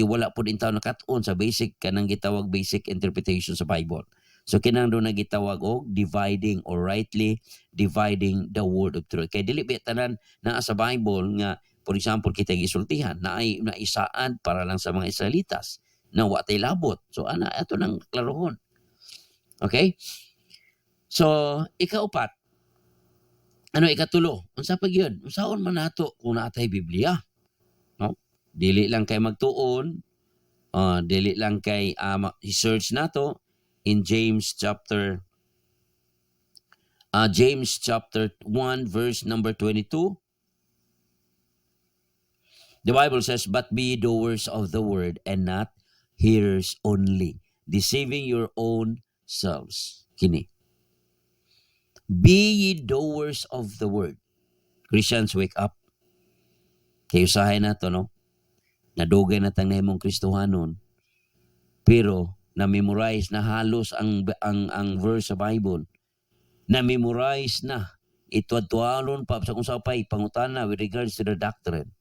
wala po din tayo nakatuon sa basic kanang gitawag basic interpretation sa Bible. So kinang do na gitawag og dividing or rightly dividing the word of truth. Kay dili tanan na sa Bible nga for example kita gisultihan na ay naisaan para lang sa mga Israelitas na wa tay labot. So ana ato nang klarohon. Okay? So ikaupat, ikatulo, unsa pa gyud? Unsaon man nato kung naatay Biblia? No? Dili lang kay magtuon, dili lang kay i-search nato in James chapter 1 verse number 22. The Bible says, "But be doers of the word and not hearers only, deceiving your own selves." Kini. Be ye doers of the word. Christians, wake up. Kaya usahay na to, no? Nadugay na tang nahimong Kristohanon. Pero, na-memorize na halos ang verse sa Bible. Na-memorize na. Ituad-tualon pa sa kung sapay pangutana with regards to the doctrine.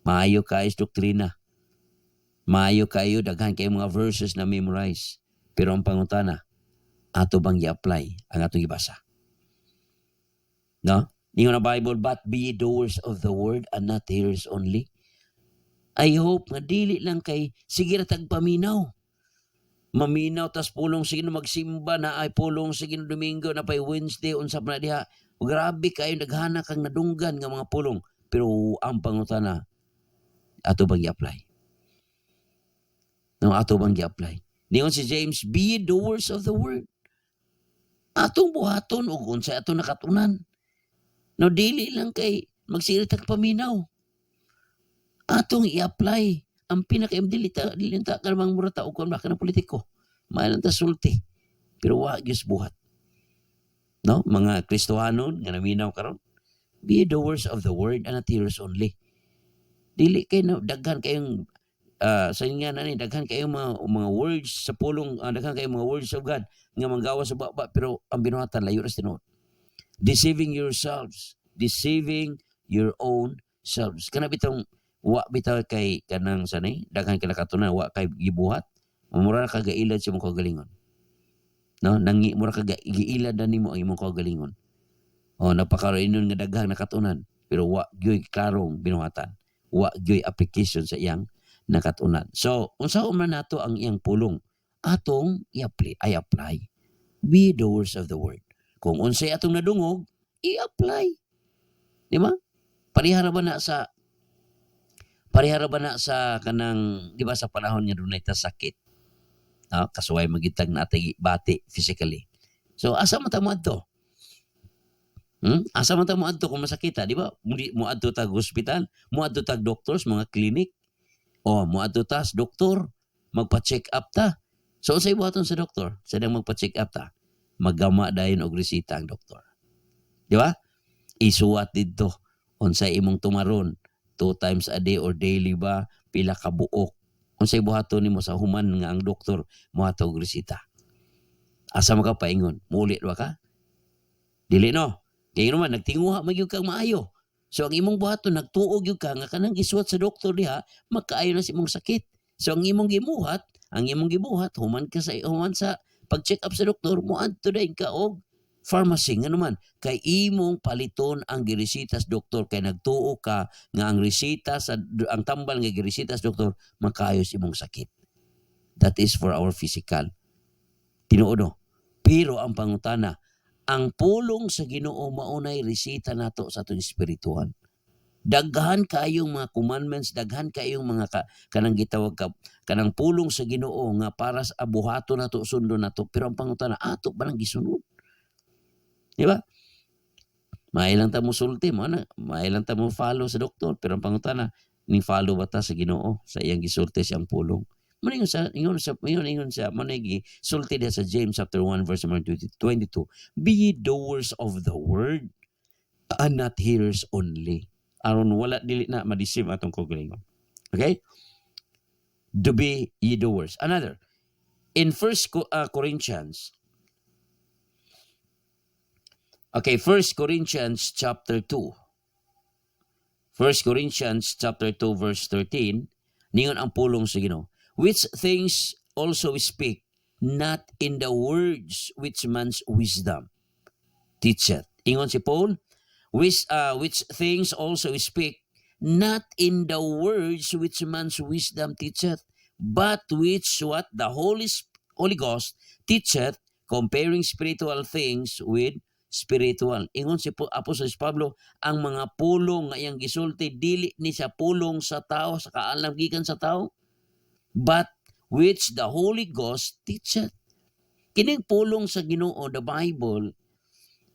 Maayo kayo sa doktrina. Maayo kayo, daghan kayo mga verses na memorize. Pero ang pangutana, ato bang i-apply ang atong ibasa? No? Ingon na Bible, "But be doers of the word and not hearers only." I hope nga dili lang kay sige ra tagpaminaw. Maminaw tas pulong sige magsimba na ay pulong sige Domingo na pay Wednesday unsa pa na diha. Grabe kayo naghana kang nadunggan nga mga pulong. Pero ang pangutana, ato bang i-apply? No, ato bang i-apply? Niyon si James, be doers of the word. Atong buhaton o kung sa ato nakatunan. No, dili lang kay magsirit ang paminaw. Atong i-apply. Ang pinaka-dilita ka namang murata o kung baka na politiko. Maalang ta sulti. Pero wag yus buhat. No, mga Kristohanon, nga naminaw karon, be doers of the word and not hearers only. Dili kay no, daghan kayong sa inyo na ni daghan kayong mga words sa pulong, daghan kayong mga words of God nga manggawa sa baba pero ang binuhatan layo ra tinuod. Deceiving yourselves, deceiving your own selves. Kana bitong wa bitaw kay kanang sanay daghan kay nakatunan wa kay gibuhat, mura ka gailad sa imong kagalingon. No, nangi mura ka giilad na nimo ang imong kagalingon. O napakaroinon nga daghang nakatunan pero wa gyoy klarong binuhatan. Wa gyoy application sa iyang nakatunan. So, unsa man nato ang iyang pulong? Atong i-apply. Be doers of the word. Kung unsay atong nadungog, i-apply. Di ba? Parihara ba na sa kanang, di ba sa panahon nga dunay ta sakit? Kasuway magitag na atay bati physically. So, asa man ta mo adto? Asa man ta moadto kung masakita, di ba? Moadto tag hospital, moadto tag doctors, mga klinik, o moadto ta sa doktor, magpa-check up ta. So unsay buhaton sa doktor? Sa dang magpa-check up ta, maggama dayon og resita ang doktor. Di ba? Isuwat didto unsay imong tumaron 2 times a day or daily ba, pila ka buok. Unsay buhaton nimo sa human nga ang doktor mohatag og resita. Asa mo ka paingon? Muli ba ka? Dili no. Kaya naman, nagtinguha magyud kang maayo. So ang imong buhaton, nagtuog yun ka, nga kanang isuwat sa doktor diha, magkaayo na sa imong sakit. So ang imong gibuhat, human sa pag-check up sa doktor, muadto dayon ka og pharmacy nga naman. Kay imong paliton ang giresita sa doktor, kay nagtuo ka nga ang resita ang tambal nga giresita sa doktor, makaayo sa imong sakit. That is for our physical. Tinuod no? Pero ang pangutana, ang pulong sa Ginoo maunay resita nato sa atong espirituhan. Daghan kayong mga commandments, daghan kayong mga kanang gitawag ka kanang pulong sa Ginoo nga para sa buhaton nato, sundon nato, pero ang pangutana ato ba nang gisunod? Di ba? Mailang ta mo sulti mo na, mailang ta mo follow sa doktor, pero ang pangutana ni follow ba ta sa Ginoo sa iyang gisulti siyang pulong? Ingon sa manigi sulti sa James chapter 1 verse 22. Be ye doers of the word and not hearers only. Aron wala dili na madisim atong kaugalingon. Okay? To be ye doers. Another, in 1 Corinthians, 1 Corinthians chapter 2. 1 Corinthians chapter 2 verse 13, ningon ang pulong sa Ginoo. Which things also we speak, not in the words which man's wisdom teacheth. Ingon si Paul, which things also we speak, not in the words which man's wisdom teacheth, but which what the Holy Ghost teacheth, comparing spiritual things with spiritual. Ingon si Apostol Pablo, ang mga pulong nga iyang gisulti, dili ni sa pulong sa tao, sa kaalam gikan sa tao, but which the Holy Ghost teacheth. Kining pulong sa Ginoo, the Bible,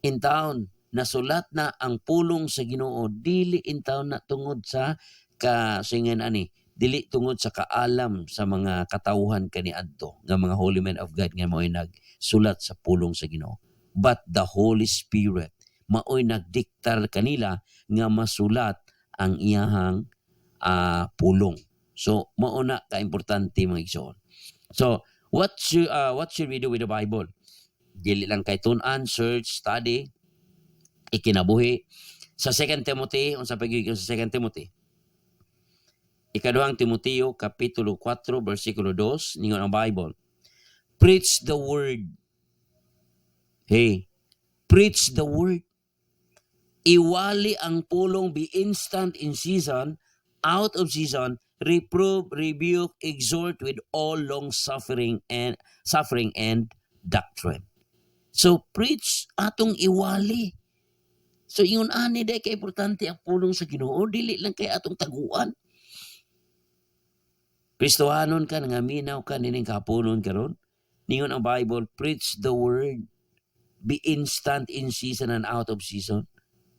in town, nasulat na ang pulong sa Ginoo, dili in town na tungod sa kasingan ani, dili tungod sa kaalam sa mga katawhan kaniadto nga mga holy men of God nga mao'y nagsulat sa pulong sa Ginoo. But the Holy Spirit mao'y nagdiktar kanila nga masulat ang iyahang pulong. So, mauna ka-importante mga igsoon. So, what should we do with the Bible? Dili lang kay tun-an, search, study, ikinabuhi. Sa 2 Timothy, unsa pagiging sa 2 Timothy? Ikaduhang Timoteo, Kapitulo 4, versikulo 2, ningon ang Bible. Preach the word. Hey, preach the word. Iwali ang pulong, be instant in season, out of season, reprove, rebuke, exhort with all long suffering and doctrine. So preach atong iwali. So ingon ani day kay importante ang pulong sa Ginoo, dili lang kay atong taguan. Kristohanon ka nga minaw ka nining kapunon karon. Ningon ang Bible, preach the word, be instant in season and out of season.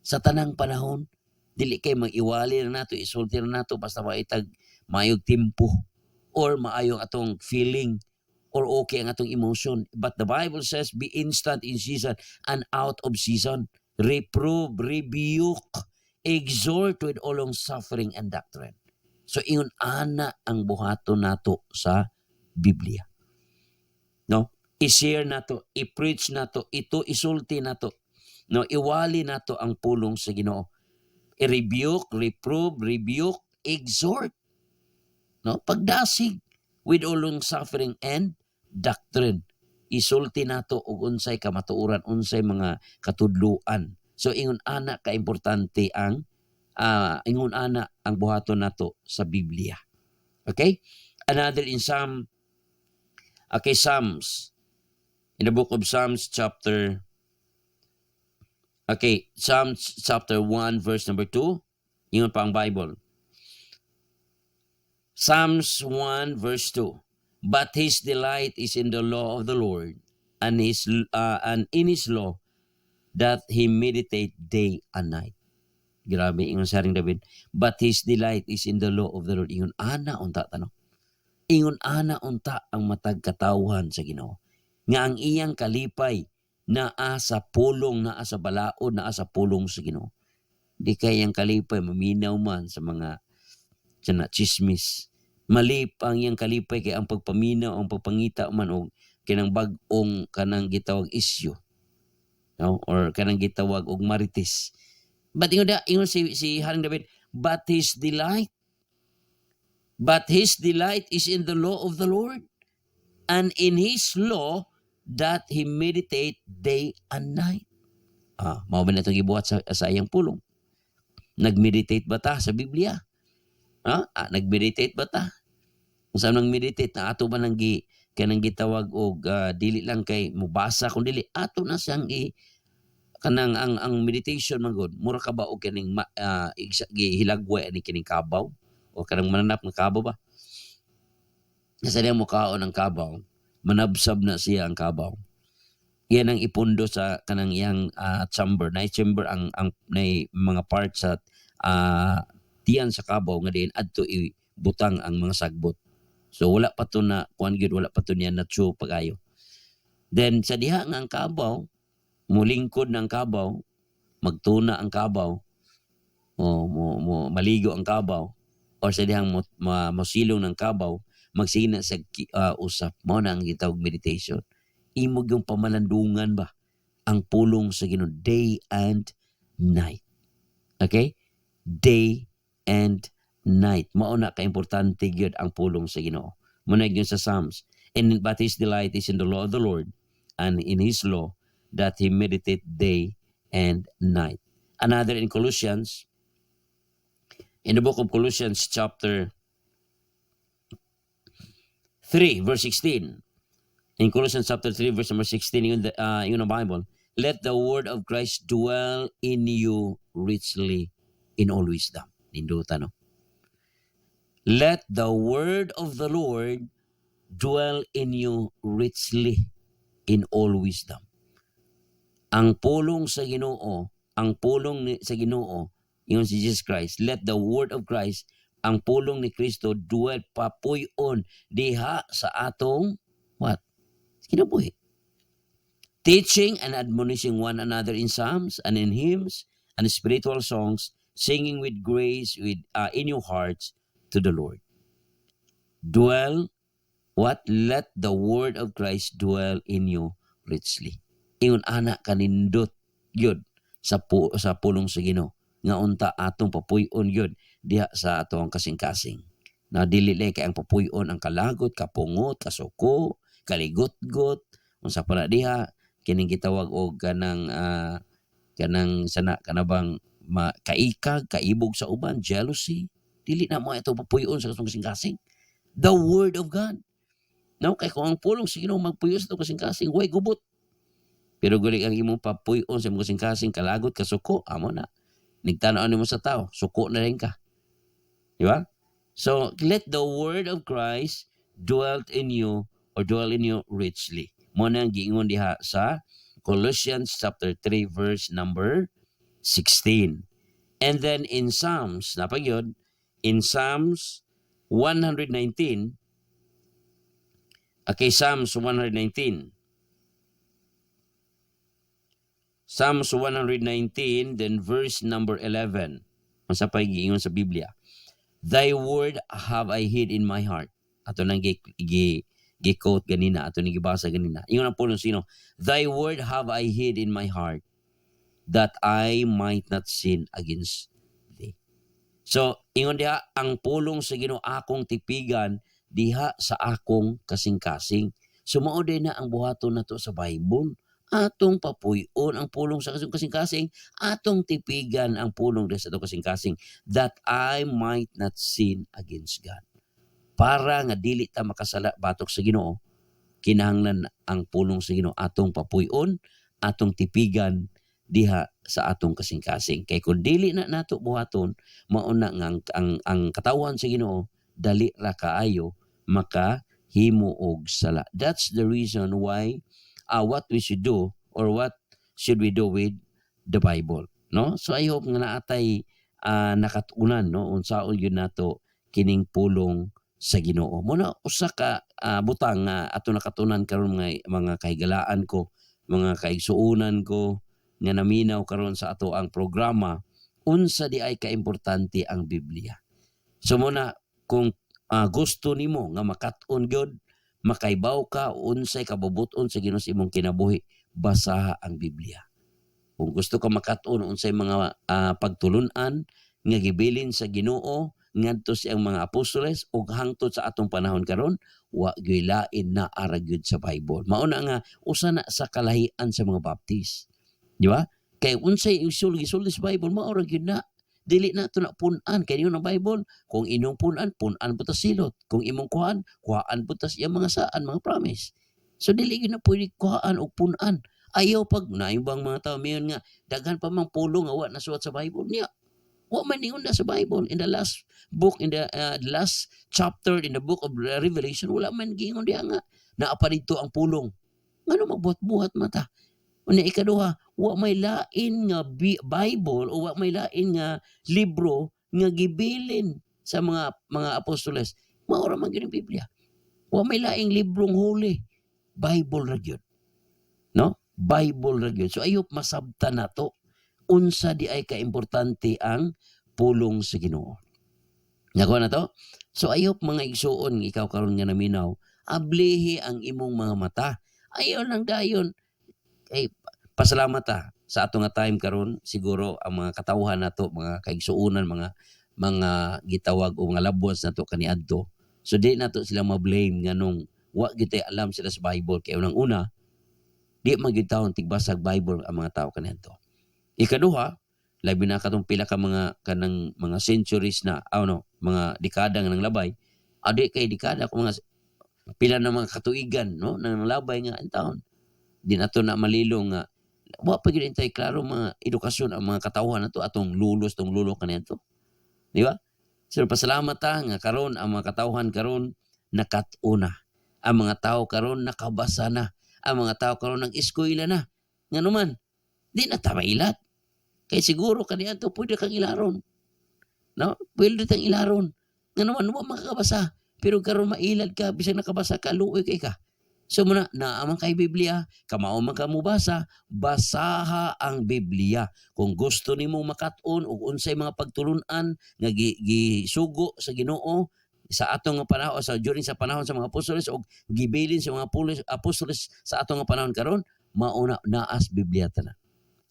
Sa tanang panahon, dili kay mag-iwali na nato, isulti na nato basta maitag mayog timpo or maayong atong feeling or okay ang atong emotion. But the Bible says, be instant in season and out of season. Reprove, rebuke, exhort with all long suffering and doctrine. So ingon ana ang buhaton nato sa Biblia. No? I-share nato, i-preach nato, ito isulti nato. No, iwali nato ang pulong sa Ginoo. I-rebuke, reprove, rebuke, exhort. No, pagdasig with all long suffering and doctrine. Isulti nato og unsay kamatuoran, unsay mga katudluan. So ingon ana ka importante ang ingon ana ang buhaton nato sa Biblia. Okay? Another in Psalms. In the book of Psalms chapter Psalms chapter 1 verse number 2. Ingon pa ang Bible. Psalms 1 verse 2. But his delight is in the law of the Lord, and in his law that he meditate day and night. Grabe, ingon sa ring David. But his delight is in the law of the Lord. Ingon ana unta tanong. Ingon ana unta ang matag katawhan sa Ginoo. Nga ang iyang kalipay naa sa pulong, naa sa balaod, naa sa pulong sa Ginoo. Di kayang kalipay maminaw man sa mga chismis. Malip ang iyang kalipay kay ang pagpaminaw, ang pagpangita man og kinang bag-ong kanang gitawag isyu. No? Or kanang gitawag og marites. But ingon si Haring David, but his delight is in the law of the Lord, and in his law that he meditate day and night. Mao ba na itong ibuhat sa iyang pulong? Nag-meditate ba ta sa Biblia? Nag-meditate ba ta? Kung saan nag-meditate, na ato ba nang kanang gitawag og dili lang kay mubasa, kung dili ato na siyang kanang ang meditation man gud mura ka ba og kining gihilagway ani kining kabaw o kanang mananap ng kabaw ba nasa diya mo kaon ang kabaw, manabsab na siya ang kabaw. Yan ang ipundo sa kanang iyang chamber, night chamber ang nay mga parts sa tiyan sa kabaw nga diin adto ibutang ang mga sagbot. So wala pa to na kuan gyud, wala pa to niya na chew pagayo. Then sa diha nga ang kabaw mulingkod ng kabaw, magtuna ang kabaw, maligo ang kabaw, o sa dihang masilong ng kabaw, magsina sa usap. Mao na ang gitawag meditation. Imog yung pamalandungan ba ang pulong sa Ginoo day and night. Okay? Day and night. Mao na ka-importante gyud ang pulong sa Ginoo. Muna gyud sa Psalms. And but his delight is in the law of the Lord, and in his law that he meditate day and night. Another in Colossians, in the book of Colossians chapter 3 verse 16. In Colossians chapter 3 verse number 16 in the Bible, let the word of Christ dwell in you richly in all wisdom. Ninduta no. Let the word of the Lord dwell in you richly in all wisdom. Ang pulong sa Ginoo, sa Ginoo, yun si Jesus Christ. Let the word of Christ, ang pulong ni Kristo, dwell papuyon diha sa atong what? Kinabuhi. Teaching and admonishing one another in psalms and in hymns and spiritual songs, singing with grace in your hearts to the Lord. Dwell, what? Let the word of Christ dwell in you richly. Ingon ana kanindot yun sa pulong sa Ginoo nga unta atong papuyon yun diha sa atong kasing-kasing. Na dili kay ang papuyon ang kalagot, kapungot, kasuko, kaligot-got, unsa pa na diha kining gitawag og kanang sana kanabang kaikag, kaibog sa uban, jealousy. Dili na mo ito papuyon sa atong kasing-kasing. The word of God. No, kay kung ang pulong sa Ginoo magpuyo sa atong kasing-kasing, way gubot. Pero gulik ang imong papuyon sa mga kasing-kasing kalagot, kasuko, amo na. Nigtanaw mo sa tao, suko na rin ka. Di ba? So, let the word of Christ dwell in you richly. Muna ang giingon diha sa Colossians chapter 3 verse number 16. And then in Psalms, napagyod, in Psalms 119, Psalms 119, Psalms 119, then verse number 11. Ang sa pag-iingon sa Biblia. Thy word have I hid in my heart. Ato nang gi-quote ganina, ato nang gibasa ganina. Ingon ang pulong sino? Thy word have I hid in my heart, that I might not sin against thee. So, ingon diha, ang pulong sa Ginoo akong tipigan diha sa akong kasing-kasing. So, mao din na ang buhaton nato sa Bible. Atong papuyon ang pulong sa kasing-kasing, atong tipigan ang pulong sa atong kasing-kasing, that I might not sin against God. Para nga dili ta makasala batok sa Ginoo, kinahanglan ang pulong sa Ginoo atong papuyon, atong tipigan diha sa atong kasing-kasing. Kay kung dili na nato buhaton, mauna nga ang katawan sa Ginoo dali ra kaayo makahimo og sala. That's the reason why what we should do, or what should we do with the Bible, no? So I hope nga naatay nakatunan, no, unsaon gyud nato kining pulong sa Ginoo. Muna usa ka butang nga ato nakatunan karon mga kahigalaan ko, mga kaigsuonan ko nga naminaw karon sa ato ang programa, unsa di ay kaimportante ang Biblia. So muna kung gusto nimo nga makat-on gyud, makaibaw ka unsay kabubut-on sa Ginoo sa imong kinabuhi, basaha ang Biblia. Kung gusto ka makat-on unsay mga pagtulun-an nga gibilin sa Ginoo ngadto siyang mga apostoles ug hangtod sa atong panahon karon, wa gyud lain na ara gyud sa Bible. Mao na nga usa na sa kalahian sa mga Baptist. Di ba? Kay unsay isulgi sa Bible mao ra gyud na. Dili na ito na punan kay yun ang Bible. Kung inyong punan putas silot. Kung imong kuhaan putas iyang mga saan, mga promise. So dili gyud na pwede kuhaan o punan. Ayaw pag naibang mga tao mayon nga daghan pa mang pulong nga wa nasulat sa Bible niya. Wa man niyon na sa Bible in the last book, in the last chapter in the book of Revelation, wala man giingon diha nga naa pa didto ang pulong. Ngano magbuhat-buhat mata? Unya ikaduha, wa may lain nga Bible o wa may lain nga libro nga gibilin sa mga apostoles. Mao ra man gyud ang Biblia. Wa may laing librong huli. Bible ra gyud. No? Bible ra gyud. So ayop masabtan nato unsa di ay kaimportante ang pulong sa Ginoo. Nakuha na to? So ayop mga igsuon ikaw karon nga naminaw, ablihi ang imong mga mata. Ayaw lang dayon. Pasalamat sa ato nga time karon, siguro ang mga katawhan nato, mga kaigsuonan, mga gitawag o mga labwas nato kaniadto. So di nato sila ma-blame nganong wa gyud alam sila sa Bible kay unang-una di man gyud taon tigbasag Bible ang mga tao kaniadto. Ikaduha, labi na katong pila ka kanang mga centuries na mga dekada nga nang labay, adi kay dekada ko mga pila na mga katuigan, no, nang labay nga ang taon. Di nato na malilong nga wa pa gyud intay klaro mga edukasyon ang mga katawhan nato atong tong lulo kaniadto. Di ba? So pasalamat nga karon ang mga katawhan karon nakatuna. Ang mga tao karon nakabasa na. Ang mga tao karon nag-eskwela na. Ngano man, di na ta mailat. Kay siguro kaniadto pwede kang ilaron. No? Pwede kang ilaron. Ngano man wa makakabasa. Pero karon mailad ka bisan nakabasa ka, luoy kay ka. So muna, naamang kay Biblia, kamao man ka mo basa, basaha ang Biblia. Kung gusto nimo makat-on og unsay mga pagtulunan nga gisugo sa Ginoo sa atong nga panahon, during sa panahon sa mga apostoles og gibilin sa mga apostoles sa atong nga panahon karon, mauna naas Biblia tanan.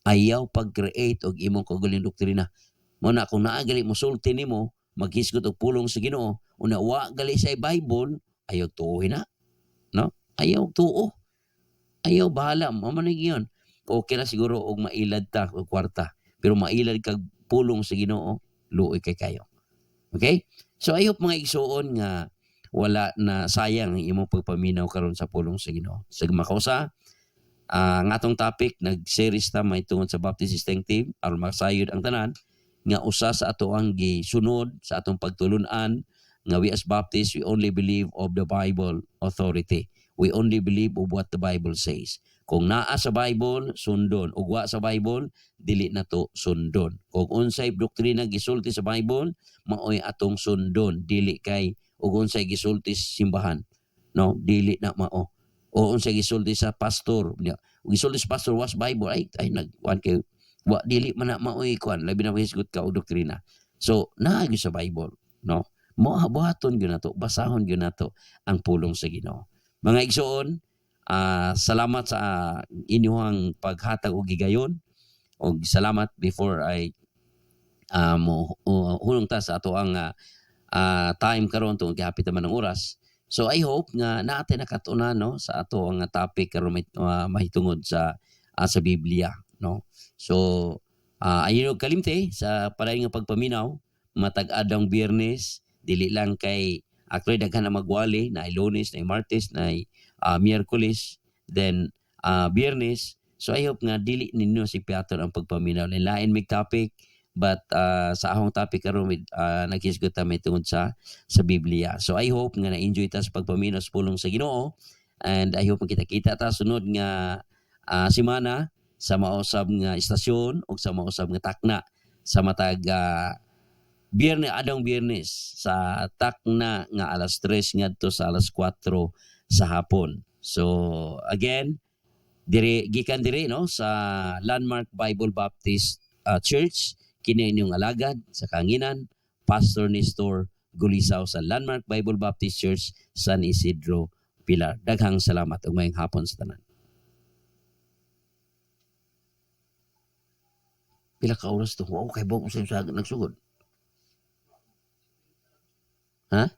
Ayaw pag-create og imong kagaling doktrina. Muna kung naa gali mo sulti nimo, maghisgot og pulong sa Ginoo, una wa gali sa Bible, ayaw tuohin na. No? Ayaw tuo. Ayaw bahala. Mamanig yun. Okay na siguro og mailad ta o kwarta. Pero mailad kag pulong sa Ginoo, luoy kay kayo. Okay? So ayop mga igsuon nga wala na sayang ang imong pagpaminaw karon sa pulong sa Ginoo. Sa makausa, ang atong topic, nag-series ta may tungod sa Baptist Distinctive, aron masayod ang tanan, nga usa sa ato ang gisunod sa atong pagtulunan nga we as Baptists, we only believe of the Bible authority. We only believe of what the Bible says. Kung naa sa Bible, sundon. Ug wa sa Bible, dili na to sundon. Kung unsay doktrina gisulti sa Bible, maoy atong sundon. Dili kay ug unsay gisulti sa simbahan. No, dili na mao. O unsay gisulti sa pastor. Gisulti sa pastor was Bible. Ay nagkuan kay wa dili man na maoy kuan. Labi na hisgot ka og doktrina. So, naa gyud sa Bible, no? Buhaton gyud nato, basahon gyud nato ang pulong sa Ginoo. Mga igsoon, salamat sa inyong paghatag og gigayon, og salamat before I hulong ta sa ato ang time karon tungod gihapit naman ang oras. So I hope nga natin nakatuna no sa ato ang topic karon mahitungod sa Biblia, no. So ayun kalimte sa palay nga pagpaminaw matag adang Biyernes, dili lang kay actually daghan na magwali na Lunes, na Martes, na Miyerkules, then Biyernes. So I hope nga dili ninyo si Piator ang pagpaminaw. Lain may topic, but sa ahong topic karon naghisgot ta may tungod sa Biblia. So I hope nga na-enjoy ta sa pagpaminaw sa pulong sa Ginoo, and I hope kita-kita ta sunod nga semana sa mausab nga istasyon o sa mausab nga takna sa matag Biyernes sa takna nga alas 3 ngadto sa alas 4 sa hapon. So again, gikan diri no sa Landmark Bible Baptist Church, kini inyong alagad sa Kanginan, Pastor Nestor Gulisaw sa Landmark Bible Baptist Church, San Isidro, Pilar. Daghang salamat ug maayong hapon sa tanan. Pila ka oras to? Wow, kay buok sa nagsugod. Ha?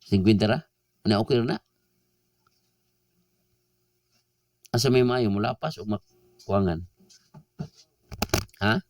50 ra? Ano okay na? Asa may maayo mulapas o makuangan? Ha?